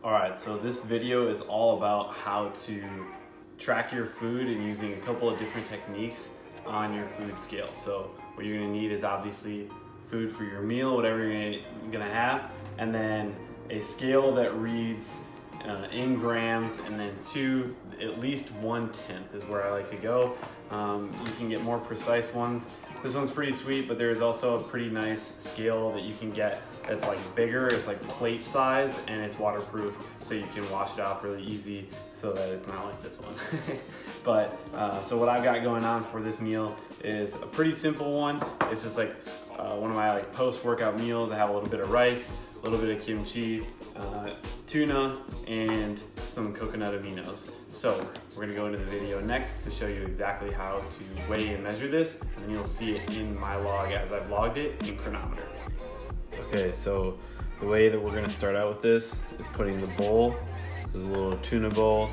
Alright, so this video is all about how to track your food and using a couple of different techniques on your food scale. So what you're going to need is obviously food for your meal, whatever you're going to have, and then a scale that reads in grams, and then at least 1/10 is where I like to go. You can get more precise ones. This one's pretty sweet, but there's also a pretty nice scale that you can get that's like bigger. It's like plate size and it's waterproof, so you can wash it off really easy so that it's not like this one. But so what I've got going on for this meal is a pretty simple one. It's just like one of my like post-workout meals. I have a little bit of rice, a little bit of kimchi, tuna, and some coconut aminos. So we're gonna go into the video next to show you exactly how to weigh and measure this, and then you'll see it in my log as I've logged it in Cronometer. Okay, so the way that we're gonna start out with this is putting the bowl, this is a little tuna bowl,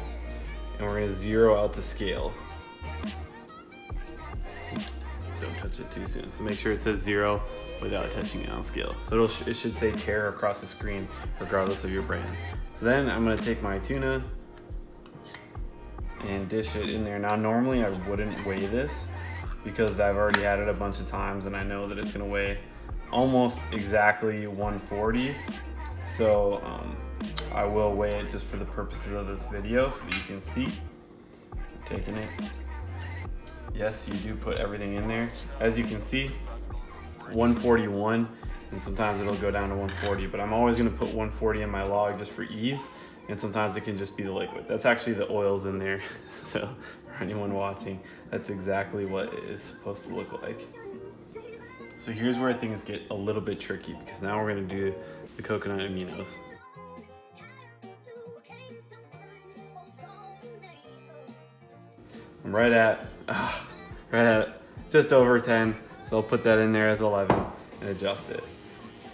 and we're gonna zero out the scale. Oops, don't touch it too soon. So make sure it says 0 without touching it on scale. So it should say tear across the screen regardless of your brand. So then I'm gonna take my tuna and dish it in there. Now normally I wouldn't weigh this because I've already had it a bunch of times and I know that it's gonna weigh almost exactly 140. So I will weigh it just for the purposes of this video so that you can see. I'm taking it. Yes, you do put everything in there. As you can see, 141, and sometimes it'll go down to 140, but I'm always gonna put 140 in my log just for ease, and sometimes it can just be the liquid. That's actually the oils in there. So for anyone watching, that's exactly what it is supposed to look like. So here's where things get a little bit tricky, because now we're gonna do the coconut aminos. I'm right at just over 10, so I'll put that in there as 11 and adjust it.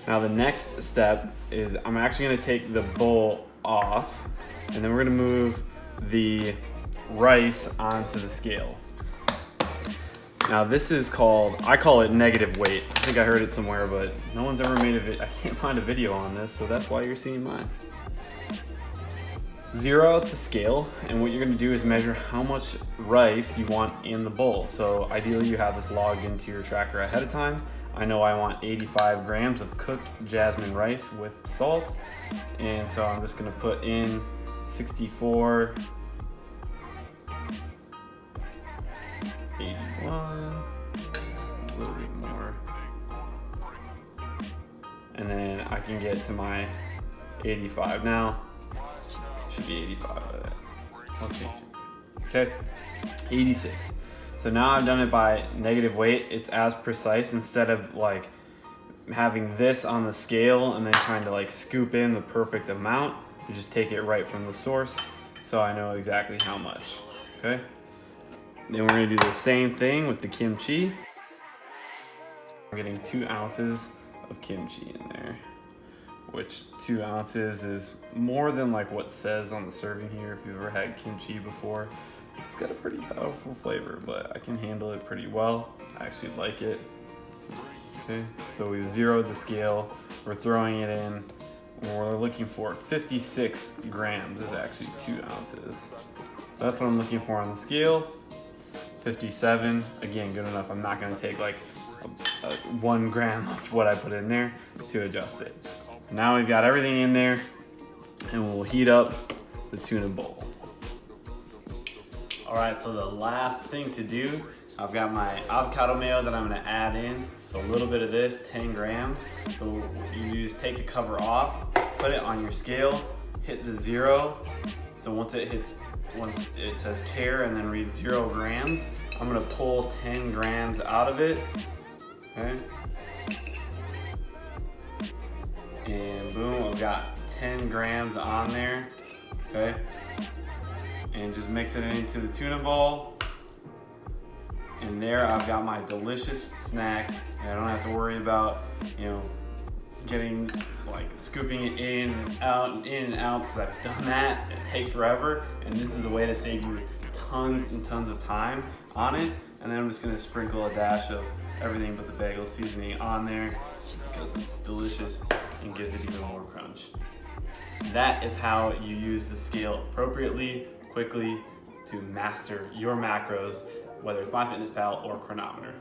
Now the next step is I'm actually gonna take the bowl off, and then we're gonna move the rice onto the scale. Now this is called, I call it negative weight. I think I heard it somewhere, but no one's ever made I can't find a video on this, so that's why you're seeing mine. Zero out the scale, and what you're gonna do is measure how much rice you want in the bowl. So ideally you have this logged into your tracker ahead of time. I know I want 85 grams of cooked jasmine rice with salt, and so I'm just gonna put in 64, 81, a little bit more, and then I can get to my 85 now. Should be 85 by that. I'll change it. Okay, 86. So now I've done it by negative weight. It's as precise. Instead of like having this on the scale and then trying to like scoop in the perfect amount, you just take it right from the source, so I know exactly how much. Okay. Then we're gonna do the same thing with the kimchi. I'm getting 2 ounces of kimchi in there, which 2 ounces is more than like what says on the serving here. If you've ever had kimchi before, it's got a pretty powerful flavor, but I can handle it pretty well. I actually like it. Okay, so we've zeroed the scale. We're throwing it in. We're looking for 56 grams is actually 2 ounces. So that's what I'm looking for on the scale. 57, again, good enough. I'm not gonna take like 1 gram of what I put in there to adjust it. Now we've got everything in there, and we'll heat up the tuna bowl. All right, so the last thing to do, I've got my avocado mayo that I'm gonna add in. So a little bit of this, 10 grams. So what you just take the cover off, put it on your scale, hit the 0. So once it says tear and then reads 0 grams, I'm gonna pull 10 grams out of it, okay? And boom, I've got 10 grams on there, okay? And just mix it into the tuna bowl. And there I've got my delicious snack. And I don't have to worry about, getting like scooping it in and out because I've done that. It takes forever, and this is the way to save you tons and tons of time on it. And then I'm just gonna sprinkle a dash of everything but the bagel seasoning on there because it's delicious and gives it even more crunch. that is how you use the scale appropriately, quickly, to master your macros, whether it's MyFitnessPal or Chronometer.